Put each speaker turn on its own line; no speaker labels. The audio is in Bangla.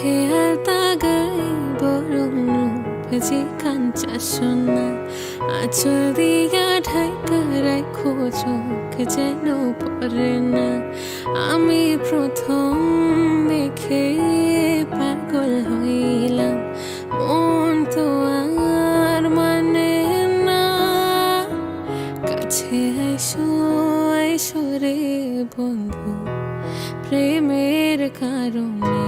খেয়াল তাগাই বরং রূপ যে কাঞ্চা সোনা, আঁচল দিয়া ঢাকা রাখো চোখ যেন পড়ে না। আমি প্রথম দেখে পাগল হইলাম, মন তো আর মানে না। কাছে আইসো আইসো রে বন্ধু, প্রেমের কারণে।